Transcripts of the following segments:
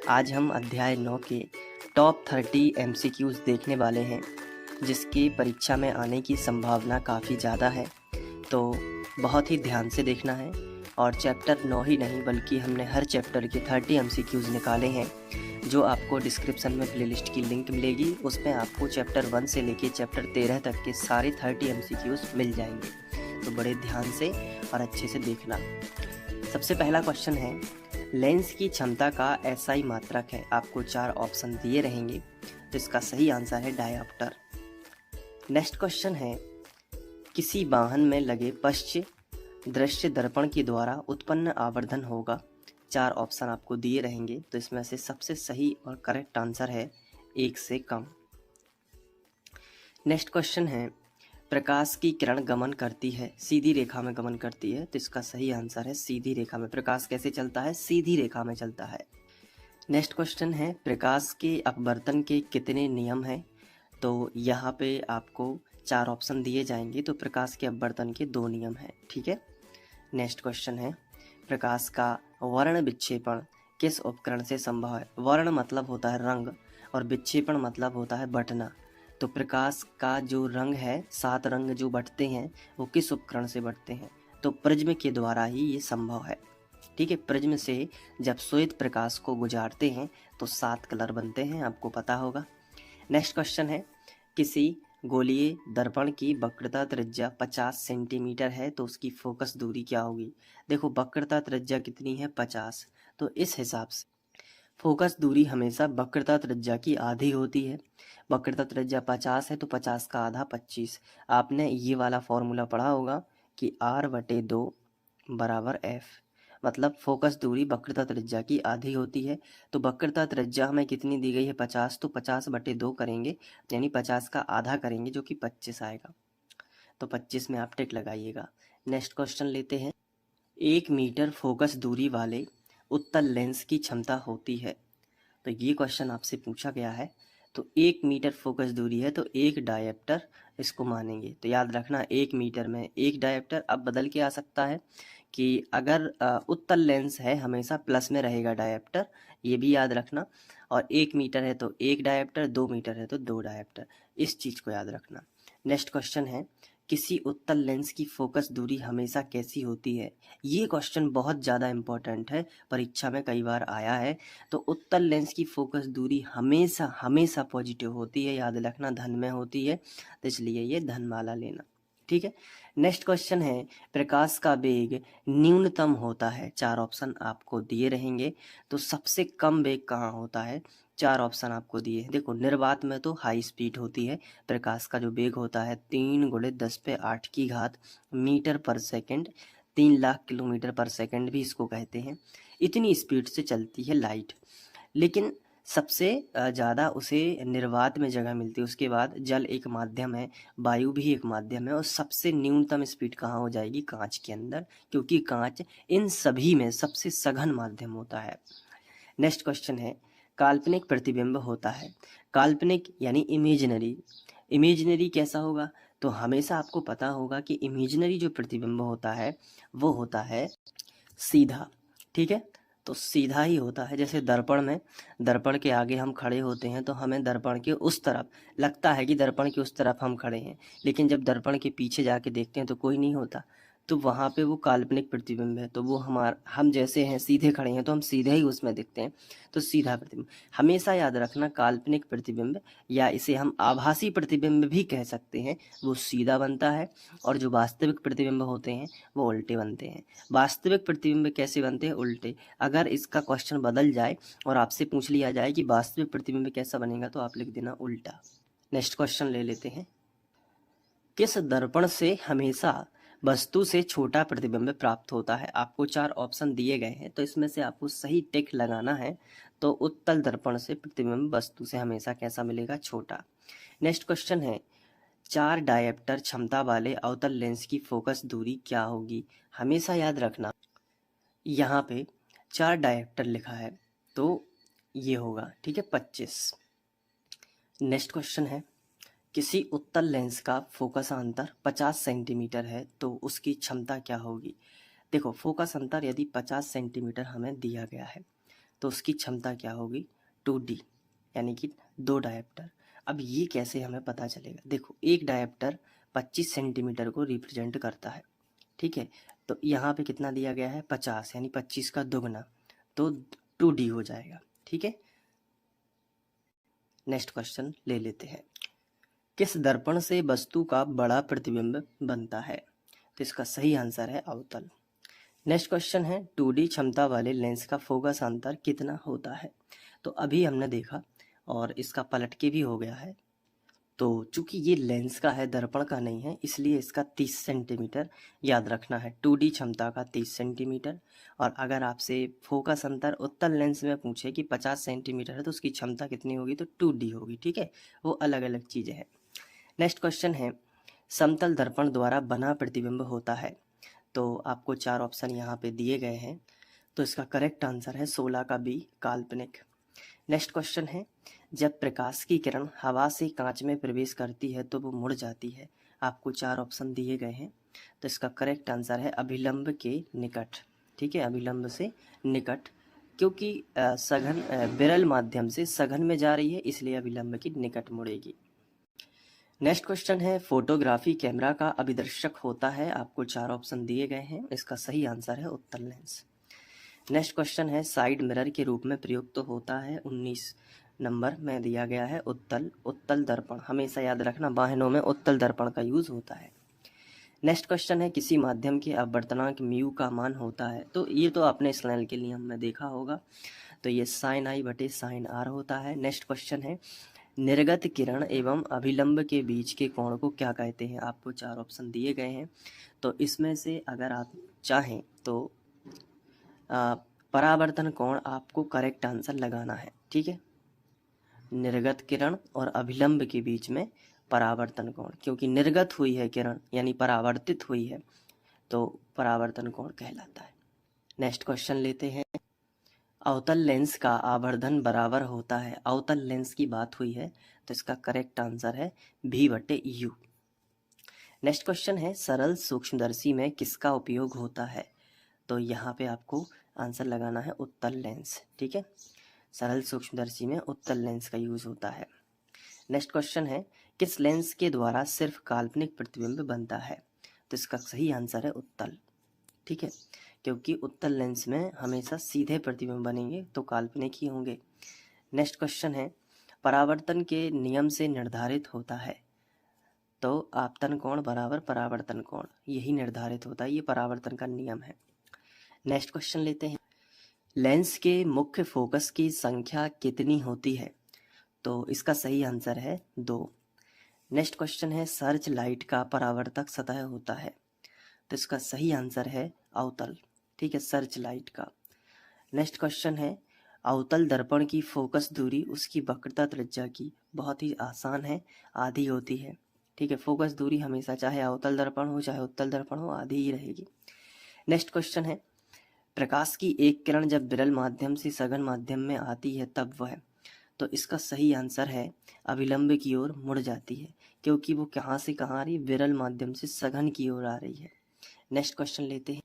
आज हम अध्याय 9 के टॉप 30 एमसीक्यूज देखने वाले हैं, जिसकी परीक्षा में आने की संभावना काफ़ी ज़्यादा है। तो बहुत ही ध्यान से देखना है। और चैप्टर 9 ही नहीं बल्कि हमने हर चैप्टर के 30 एमसीक्यूज निकाले हैं, जो आपको डिस्क्रिप्शन में प्लेलिस्ट की लिंक मिलेगी। उसमें आपको चैप्टर 1 से लेके चैप्टर 13 तक के सारे 30 एमसीक्यूज मिल जाएंगे। तो बड़े ध्यान से और अच्छे से देखना। सबसे पहला क्वेश्चन है, लेंस की क्षमता का एसआई मात्रक है। आपको 4 ऑप्शन दिए रहेंगे, तो इसका सही आंसर है डायोप्टर। नेक्स्ट क्वेश्चन है, किसी वाहन में लगे पश्च दृश्य दर्पण के द्वारा उत्पन्न आवर्धन होगा। 4 ऑप्शन आपको दिए रहेंगे, तो इसमें से सबसे सही और करेक्ट आंसर है 1 से कम। नेक्स्ट क्वेश्चन है, प्रकाश की किरण गमन करती है, सीधी रेखा में गमन करती है, तो इसका सही आंसर है सीधी रेखा में। प्रकाश कैसे चलता है? सीधी रेखा में चलता है। नेक्स्ट क्वेश्चन है, प्रकाश के अपवर्तन के कितने नियम हैं? तो यहाँ पे आपको 4 ऑप्शन दिए जाएंगे, तो प्रकाश के अपवर्तन के 2 नियम हैं। ठीक है। नेक्स्ट क्वेश्चन है, प्रकाश का वर्ण विक्षेपण किस उपकरण से संभव है? वर्ण मतलब होता है रंग और विक्षेपण मतलब होता है बटना। तो प्रकाश का जो रंग है, 7 रंग जो बटते हैं, वो किस उपकरण से बटते हैं? तो प्रिज्म के द्वारा ही ये संभव है। ठीक है। प्रिज्म से जब श्वेत प्रकाश को गुजारते हैं तो 7 कलर बनते हैं, आपको पता होगा। नेक्स्ट क्वेश्चन है, किसी गोलीय दर्पण की वक्रता त्रिज्या 50 सेंटीमीटर है, तो उसकी फोकस दूरी क्या होगी? देखो, वक्रता त्रिज्या कितनी है? 50। तो इस हिसाब से फोकस दूरी हमेशा वक्रता त्रिज्या की आधी होती है। वक्रता त्रिज्या 50 है, तो 50 का आधा 25। आपने ये वाला फॉर्मूला पढ़ा होगा कि R/2 बराबर F, मतलब फोकस दूरी वक्रता त्रिज्या की आधी होती है। तो वक्रता त्रिज्या हमें कितनी दी गई है? 50। तो 50/2 करेंगे, यानी 50 का आधा करेंगे, जो कि 25 आएगा। तो 25 में आप टिक लगाइएगा। नेक्स्ट क्वेश्चन लेते हैं, 1 मीटर फोकस दूरी वाले उत्तल लेंस की क्षमता होती है। तो ये क्वेश्चन आपसे पूछा गया है। तो 1 मीटर फोकस दूरी है, तो 1 डायोप्टर इसको मानेंगे। तो याद रखना, 1 मीटर में 1 डायोप्टर। अब बदल के आ सकता है कि अगर उत्तल लेंस है हमेशा प्लस में रहेगा डायोप्टर, ये भी याद रखना। और 1 मीटर है तो 1 डायोप्टर, 2 मीटर है तो 2 डायोप्टर, इस चीज़ को याद रखना। नेक्स्ट क्वेश्चन है, किसी उत्तल लेंस की फोकस दूरी हमेशा कैसी होती है? ये क्वेश्चन बहुत ज़्यादा इम्पोर्टेंट है, परीक्षा में कई बार आया है। तो उत्तल लेंस की फोकस दूरी हमेशा हमेशा पॉजिटिव होती है, याद रखना, धन में होती है, तो इसलिए ये धनमाला लेना। ठीक है। नेक्स्ट क्वेश्चन है, प्रकाश का वेग न्यूनतम होता है। 4 ऑप्शन आपको दिए रहेंगे, तो सबसे कम वेग कहाँ होता है? 4 ऑप्शन आपको दिए हैं। देखो, निर्वात में तो हाई स्पीड होती है। प्रकाश का जो वेग होता है 3 × 10⁸ मीटर पर सेकंड, 3 लाख किलोमीटर पर सेकंड भी इसको कहते हैं। इतनी स्पीड से चलती है लाइट। लेकिन सबसे ज़्यादा उसे निर्वात में जगह मिलती है। उसके बाद जल एक माध्यम है, वायु भी एक माध्यम है, और सबसे न्यूनतम स्पीड कहाँ हो जाएगी? कांच के अंदर, क्योंकि कांच इन सभी में सबसे सघन माध्यम होता है। नेक्स्ट क्वेश्चन है, काल्पनिक प्रतिबिंब होता है। काल्पनिक यानी इमेजिनरी। इमेजिनरी कैसा होगा? तो हमेशा आपको पता होगा कि इमेजिनरी जो प्रतिबिंब होता है वो होता है सीधा। ठीक है। तो सीधा ही होता है। जैसे दर्पण में, दर्पण के आगे हम खड़े होते हैं तो हमें दर्पण के उस तरफ लगता है कि दर्पण के उस तरफ हम खड़े हैं, लेकिन जब दर्पण के पीछे जाके देखते हैं तो कोई नहीं होता। तो वहाँ पे वो काल्पनिक प्रतिबिंब है। तो वो हम जैसे हैं, सीधे खड़े हैं तो हम सीधे ही उसमें दिखते हैं, तो सीधा प्रतिबिंब। हमेशा याद रखना, काल्पनिक प्रतिबिंब या इसे हम आभासी प्रतिबिंब भी कह सकते हैं, वो सीधा बनता है, और जो वास्तविक प्रतिबिंब होते हैं वो उल्टे बनते हैं। वास्तविक प्रतिबिंब कैसे बनते हैं? उल्टे। अगर इसका क्वेश्चन बदल जाए और आपसे पूछ लिया जाए कि वास्तविक प्रतिबिंब कैसा बनेगा, तो आप लिख देना उल्टा। नेक्स्ट क्वेश्चन ले लेते हैं, किस दर्पण से हमेशा वस्तु से छोटा प्रतिबिंब प्राप्त होता है? आपको 4 ऑप्शन दिए गए हैं, तो इसमें से आपको सही टिक लगाना है। तो उत्तल दर्पण से प्रतिबिंब वस्तु से हमेशा कैसा मिलेगा? छोटा। नेक्स्ट क्वेश्चन है, 4 डायोप्टर क्षमता वाले अवतल लेंस की फोकस दूरी क्या होगी? हमेशा याद रखना, यहाँ पे 4 डायोप्टर लिखा है, तो ये होगा, ठीक है, 25। नेक्स्ट क्वेश्चन है, किसी उत्तल लेंस का फोकस अंतर 50 सेंटीमीटर है, तो उसकी क्षमता क्या होगी? देखो, फोकस अंतर यदि 50 सेंटीमीटर हमें दिया गया है, तो उसकी क्षमता क्या होगी 2D, यानी कि 2 डायोप्टर। अब ये कैसे हमें पता चलेगा? देखो, एक डायोप्टर 25 सेंटीमीटर को रिप्रेजेंट करता है, ठीक है। तो यहाँ पे कितना दिया गया है 50, यानी 25 का दोगुना, तो 2D हो जाएगा, ठीक है। नेक्स्ट क्वेश्चन ले लेते हैं। किस दर्पण से वस्तु का बड़ा प्रतिबिंब बनता है? तो इसका सही आंसर है अवतल। नेक्स्ट क्वेश्चन है 2D क्षमता वाले लेंस का फोकस अंतर कितना होता है? तो अभी हमने देखा और इसका पलट के भी हो गया है। तो चूंकि ये लेंस का है, दर्पण का नहीं है, इसलिए इसका 30 सेंटीमीटर याद रखना है। 2D क्षमता का 30 सेंटीमीटर। और अगर आपसे फोकस अंतर उत्तल लेंस में पूछे कि 50 सेंटीमीटर है तो उसकी क्षमता कितनी होगी, तो 2D होगी, ठीक है। वो अलग अलग चीज़ें हैं। नेक्स्ट क्वेश्चन है समतल दर्पण द्वारा बना प्रतिबिंब होता है। तो आपको 4 ऑप्शन यहाँ पे दिए गए हैं, तो इसका करेक्ट आंसर है 16 का बी, काल्पनिक। नेक्स्ट क्वेश्चन है जब प्रकाश की किरण हवा से कांच में प्रवेश करती है तो वो मुड़ जाती है। आपको 4 ऑप्शन दिए गए हैं, तो इसका करेक्ट आंसर है अभिलंब के निकट, ठीक है, अभिलंब से निकट, क्योंकि सघन विरल माध्यम से सघन में जा रही है, इसलिए अभिलंब की निकट मुड़ेगी। नेक्स्ट क्वेश्चन है फोटोग्राफी कैमरा का अभिदर्शक होता है। आपको 4 ऑप्शन दिए गए हैं, इसका सही आंसर है उत्तल लेंस। नेक्स्ट क्वेश्चन है साइड मिरर के रूप में प्रयुक्त तो होता है 19 नंबर में दिया गया है उत्तल दर्पण। हमेशा याद रखना वाहनों में उत्तल दर्पण का यूज होता है। नेक्स्ट क्वेश्चन है किसी माध्यम के अपवर्तनांक म्यू का मान होता है। तो ये तो आपने स्नेल के नियम में देखा होगा, तो ये sin I बटे sin R होता है। नेक्स्ट क्वेश्चन है निर्गत किरण एवं अभिलंब के बीच के कोण को क्या कहते हैं? आपको 4 ऑप्शन दिए गए हैं, तो इसमें से अगर आप चाहें तो परावर्तन कोण आपको करेक्ट आंसर लगाना है, ठीक है। निर्गत किरण और अभिलंब के बीच में परावर्तन कोण, क्योंकि निर्गत हुई है किरण यानी परावर्तित हुई है, तो परावर्तन कोण कहलाता है। नेक्स्ट क्वेश्चन लेते हैं अवतल लेंस का आवर्धन बराबर होता है। अवतल लेंस की बात हुई है, तो इसका करेक्ट आंसर है V बटे U। नेक्स्ट क्वेश्चन है सरल सूक्ष्मदर्शी में किसका उपयोग होता है? तो यहाँ पे आपको आंसर लगाना है उत्तल लेंस, ठीक है। सरल सूक्ष्मदर्शी में उत्तल लेंस का यूज होता है। नेक्स्ट क्वेश्चन है किस लेंस के द्वारा सिर्फ काल्पनिक प्रतिबिंब बनता है? तो इसका सही आंसर है उत्तल, ठीक है, क्योंकि उत्तल लेंस में हमेशा सीधे प्रतिबिंब बनेंगे, तो काल्पनिक ही होंगे। नेक्स्ट क्वेश्चन है परावर्तन के नियम से निर्धारित होता है। तो आपतन कोण बराबर परावर्तन कोण, यही निर्धारित होता है, ये परावर्तन का नियम है। नेक्स्ट क्वेश्चन लेते हैं लेंस के मुख्य फोकस की संख्या कितनी होती है? तो इसका सही आंसर है 2। नेक्स्ट क्वेश्चन है सर्च लाइट का परावर्तक सतह होता है, तो इसका सही आंसर है अवतल, ठीक है, सर्च लाइट का। नेक्स्ट क्वेश्चन है अवतल दर्पण की फोकस दूरी उसकी वक्रता त्रिज्या की बहुत ही आसान है, आधी होती है, ठीक है। फोकस दूरी हमेशा चाहे अवतल दर्पण हो चाहे उत्तल दर्पण हो आधी ही रहेगी। नेक्स्ट क्वेश्चन है प्रकाश की एक किरण जब विरल माध्यम से सघन माध्यम में आती है तब वह, तो इसका सही आंसर है अभिलंब की ओर मुड़ जाती है, क्योंकि वो कहाँ से कहाँ आ रही है, विरल माध्यम से सघन की ओर आ रही है। नेक्स्ट क्वेश्चन लेते हैं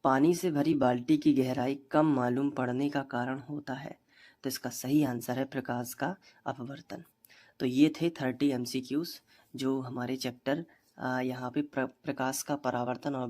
पानी से भरी बाल्टी की गहराई कम मालूम पड़ने का कारण होता है। तो इसका सही आंसर है प्रकाश का अपवर्तन। तो ये थे 30 MCQs जो हमारे चैप्टर यहाँ पे प्रकाश का परावर्तन और